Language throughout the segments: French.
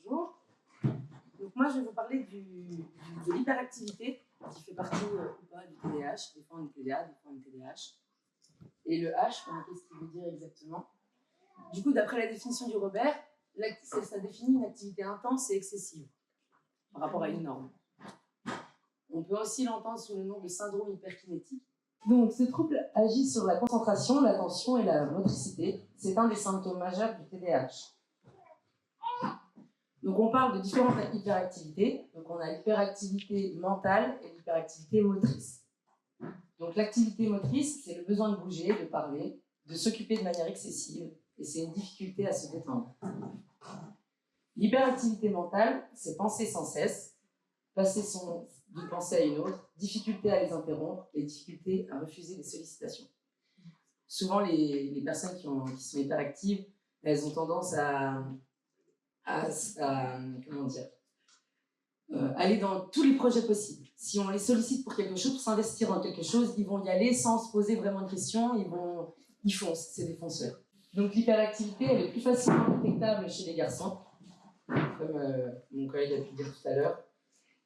Bonjour. Donc moi, je vais vous parler de l'hyperactivité, qui fait partie ou pas du TDAH. Des fois on est TDA, des fois on est TDAH. Et le H, qu'est-ce qu'il veut dire exactement? Du coup, d'après la définition du Robert, ça définit une activité intense et excessive par rapport à une norme. On peut aussi l'entendre sous le nom de syndrome hyperkinétique. Donc, ce trouble agit sur la concentration, l'attention et la motricité. C'est un des symptômes majeurs du TDAH. Donc, on parle de différentes hyperactivités. Donc, on a l'hyperactivité mentale et l'hyperactivité motrice. Donc, l'activité motrice, c'est le besoin de bouger, de parler, de s'occuper de manière excessive, et c'est une difficulté à se détendre. L'hyperactivité mentale, c'est penser sans cesse, passer d'une pensée à une autre, difficulté à les interrompre et difficulté à refuser les sollicitations. Souvent, les personnes qui sont hyperactives, elles ont tendance à aller dans tous les projets possibles. Si on les sollicite pour quelque chose, pour s'investir dans quelque chose, ils vont y aller sans se poser vraiment de questions, ils foncent, c'est des fonceurs. Donc l'hyperactivité, elle est plus facilement détectable chez les garçons, comme mon collègue a pu le dire tout à l'heure.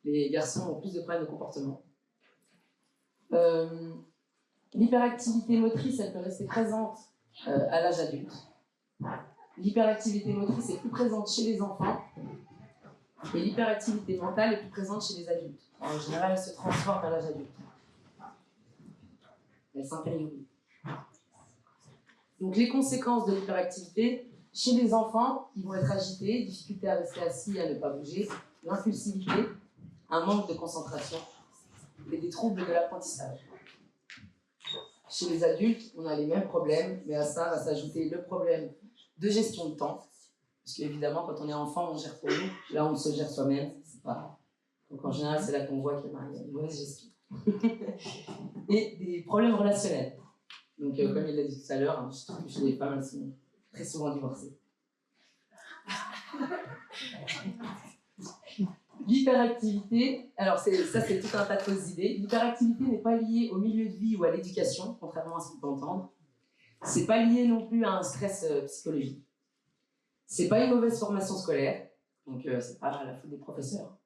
Les garçons ont plus de problèmes de comportement. L'hyperactivité motrice, elle peut rester présente à l'âge adulte. L'hyperactivité motrice est plus présente chez les enfants. Et l'hyperactivité mentale est plus présente chez les adultes. En général, elle se transforme à l'âge adulte. Elle s'intériorise. Donc les conséquences de l'hyperactivité, chez les enfants, ils vont être agités, difficulté à rester assis et à ne pas bouger, l'impulsivité, un manque de concentration et des troubles de l'apprentissage. Chez les adultes, on a les mêmes problèmes, mais à ça va s'ajouter le problème de gestion de temps. Parce qu'évidemment, quand on est enfant, on gère pour nous. Là, on se gère soi-même. Donc en général, c'est là qu'on voit qu'il y a une mauvaise gestion. Et des problèmes relationnels. Donc comme il l'a dit tout à l'heure, je trouve que chez les femmes, elles sont très souvent divorcées. L'hyperactivité, alors ça c'est tout un tas de fausses idées. L'hyperactivité n'est pas liée au milieu de vie ou à l'éducation, contrairement à ce qu'on peut entendre. C'est pas lié non plus à un stress psychologique. C'est pas une mauvaise formation scolaire, donc c'est pas la faute des professeurs.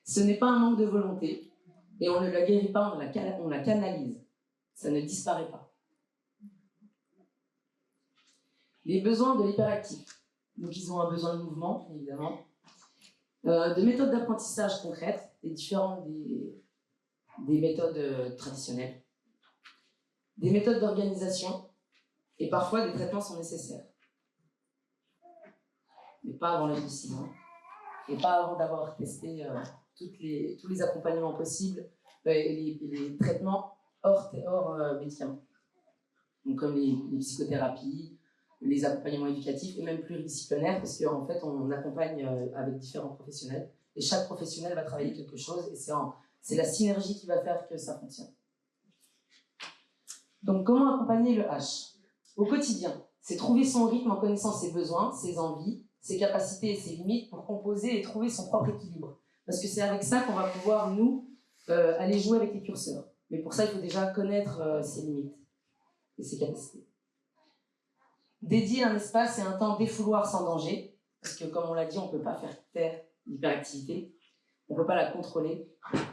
Ce n'est pas un manque de volonté, et on ne la guérit pas, on la canalise. Ça ne disparaît pas. Les besoins de l'hyperactif. Donc ils ont un besoin de mouvement, évidemment. De méthodes d'apprentissage concrètes, et différentes des méthodes traditionnelles. Des méthodes d'organisation, et parfois des traitements sont nécessaires. Mais pas avant l'âge de 6 ans. Et pas avant d'avoir testé tous les accompagnements possibles et les traitements hors médicaments. Donc comme les psychothérapies, les accompagnements éducatifs et même pluridisciplinaires, parce qu'en fait, on accompagne avec différents professionnels et chaque professionnel va travailler quelque chose et c'est la synergie qui va faire que ça fonctionne. Donc, comment accompagner le H? Au quotidien, c'est trouver son rythme en connaissant ses besoins, ses envies, ses capacités et ses limites pour composer et trouver son propre équilibre. Parce que c'est avec ça qu'on va pouvoir, nous, aller jouer avec les curseurs. Mais pour ça, il faut déjà connaître ses limites et ses capacités. Dédier un espace et un temps défouloir sans danger, parce que comme on l'a dit, on ne peut pas faire taire l'hyperactivité, on ne peut pas la contrôler,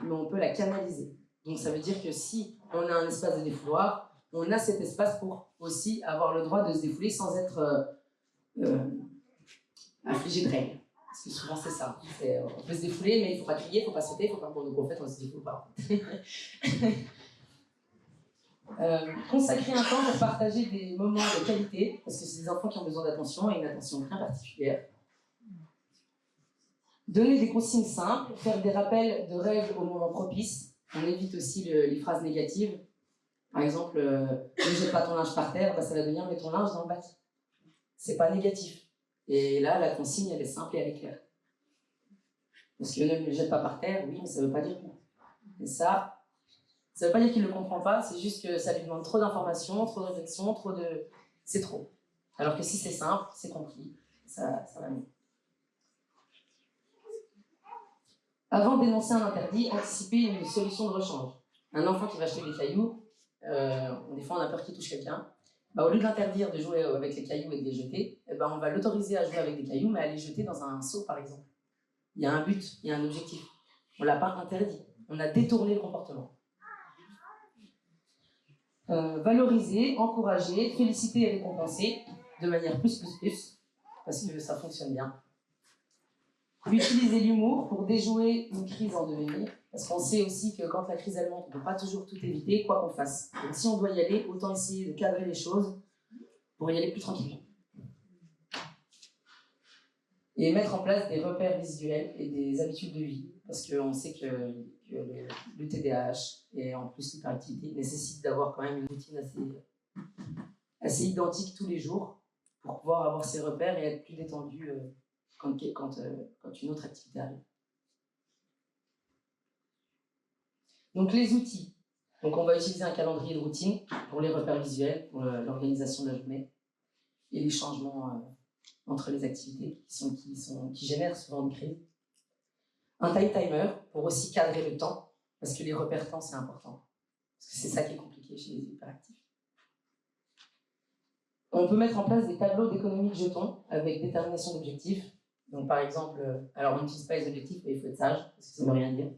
mais on peut la canaliser. Donc ça veut dire que si on a un espace de défouloir, on a cet espace pour aussi avoir le droit de se défouler sans être affligé de règles. Parce que souvent c'est ça. On peut se défouler, mais il ne faut pas crier, il ne faut pas sauter, il ne faut pas pour nous. En fait, on ne se défoule pas. Consacrer un temps pour partager des moments de qualité, parce que c'est des enfants qui ont besoin d'attention et une attention bien particulière. Donner des consignes simples, faire des rappels de règles au moment propice. On évite aussi les phrases négatives. Par exemple, ne jette pas ton linge par terre, ça va devenir mets ton linge dans le bac. C'est pas négatif. Et là, la consigne, elle est simple et elle est claire. Parce que ne le jette pas par terre, oui, mais ça veut pas dire non. Et ça veut pas dire qu'il ne le comprend pas, c'est juste que ça lui demande trop d'informations, trop de réflexion, c'est trop. Alors que si c'est simple, c'est compris, ça va mieux. Avant d'énoncer un interdit, anticiper une solution de rechange. Un enfant qui va acheter des cailloux, des fois on a peur qu'il touche quelqu'un, Bah, au lieu de l'interdire de jouer avec les cailloux et de les jeter, eh ben, on va l'autoriser à jouer avec des cailloux, mais à les jeter dans un seau, par exemple. Il y a un but, il y a un objectif. On ne l'a pas interdit, on a détourné le comportement. Valoriser, encourager, féliciter et récompenser de manière plus, parce que ça fonctionne bien. Utiliser l'humour pour déjouer une crise en devenir, parce qu'on sait aussi que quand la crise elle monte, on ne peut pas toujours tout éviter, quoi qu'on fasse. Donc si on doit y aller, autant essayer de cadrer les choses pour y aller plus tranquillement. Et mettre en place des repères visuels et des habitudes de vie, parce qu'on sait que le TDAH et en plus l'hyperactivité nécessite d'avoir quand même une routine assez identique tous les jours pour pouvoir avoir ses repères et être plus détendu quand une autre activité arrive. Donc les outils. Donc on va utiliser un calendrier de routine pour les repères visuels, pour l'organisation de la journée et les changements entre les activités qui génèrent souvent des crises. Un time timer pour aussi cadrer le temps, parce que les repères temps c'est important. Parce que c'est ça qui est compliqué chez les hyperactifs. On peut mettre en place des tableaux d'économie de jetons avec détermination d'objectifs. Donc par exemple, alors on n'utilise pas les objectifs, mais il faut être sage, parce que ça ne veut rien dire.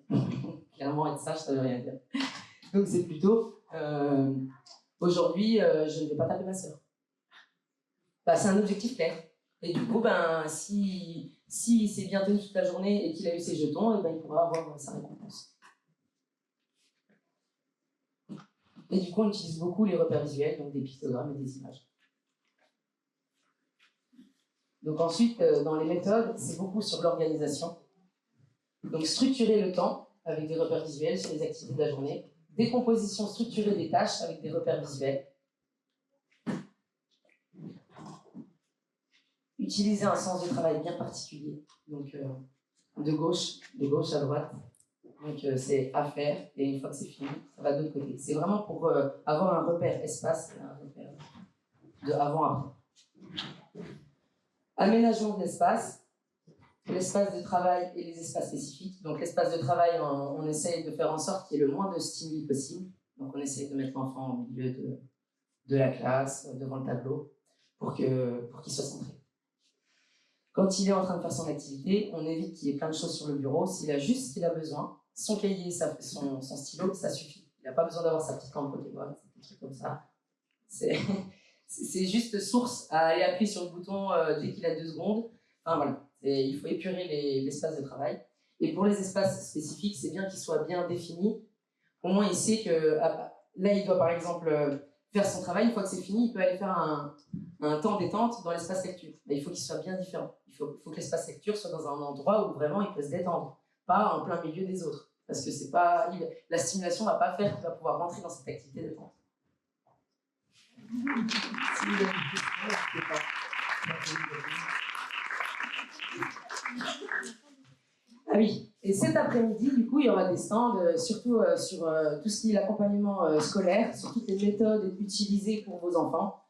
Clairement, être sage, ça ne veut rien dire. Donc c'est plutôt, aujourd'hui, je ne vais pas taper ma sœur. Bah, c'est un objectif clair. Et du coup, si s'est bien tenu toute la journée et qu'il a eu ses jetons, et ben, il pourra avoir sa récompense. Et du coup, on utilise beaucoup les repères visuels, donc des pictogrammes et des images. Donc ensuite, dans les méthodes, c'est beaucoup sur l'organisation. Donc structurer le temps avec des repères visuels sur les activités de la journée. Décomposition structurée des tâches avec des repères visuels. Utiliser un sens de travail bien particulier, donc de gauche à droite. Donc c'est à faire, et une fois que c'est fini, ça va de l'autre côté. C'est vraiment pour avoir un repère espace et un repère de avant-après. Aménagement de l'espace, l'espace de travail et les espaces spécifiques. Donc l'espace de travail, on essaye de faire en sorte qu'il y ait le moins de stimuli possible. Donc on essaye de mettre l'enfant au milieu de la classe, devant le tableau, pour qu'il soit centré. Quand il est en train de faire son activité, on évite qu'il y ait plein de choses sur le bureau. S'il a juste ce qu'il a besoin, son cahier, son stylo, ça suffit. Il n'a pas besoin d'avoir sa petite lampe Pokémon, des trucs comme ça. C'est juste source à aller appuyer sur le bouton dès qu'il a 2 secondes. Enfin voilà, il faut épurer l'espace de travail. Et pour les espaces spécifiques, c'est bien qu'ils soient bien définis. Au moins, il sait que là, il doit par exemple faire son travail. Une fois que c'est fini, il peut aller faire un temps détente dans l'espace lecture. Mais il faut qu'il soit bien différent. Il faut que l'espace lecture soit dans un endroit où vraiment il peut se détendre, pas en plein milieu des autres. Parce que c'est pas, la stimulation ne va pas faire qu'il va pouvoir rentrer dans cette activité de détente. Si vous avez une question, n'hésitez pas. Ah oui, et cet après-midi, du coup, il y aura des stands, surtout sur tout ce qui est l'accompagnement scolaire, sur toutes les méthodes utilisées pour vos enfants,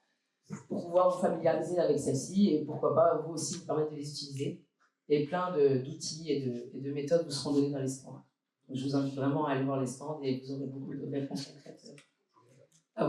pour pouvoir vous familiariser avec celles-ci et pourquoi pas vous aussi vous permettre de les utiliser. Et plein d'outils et de méthodes vous seront donnés dans les stands. Donc, je vous invite vraiment à aller voir les stands et vous aurez beaucoup de réponses concrètes.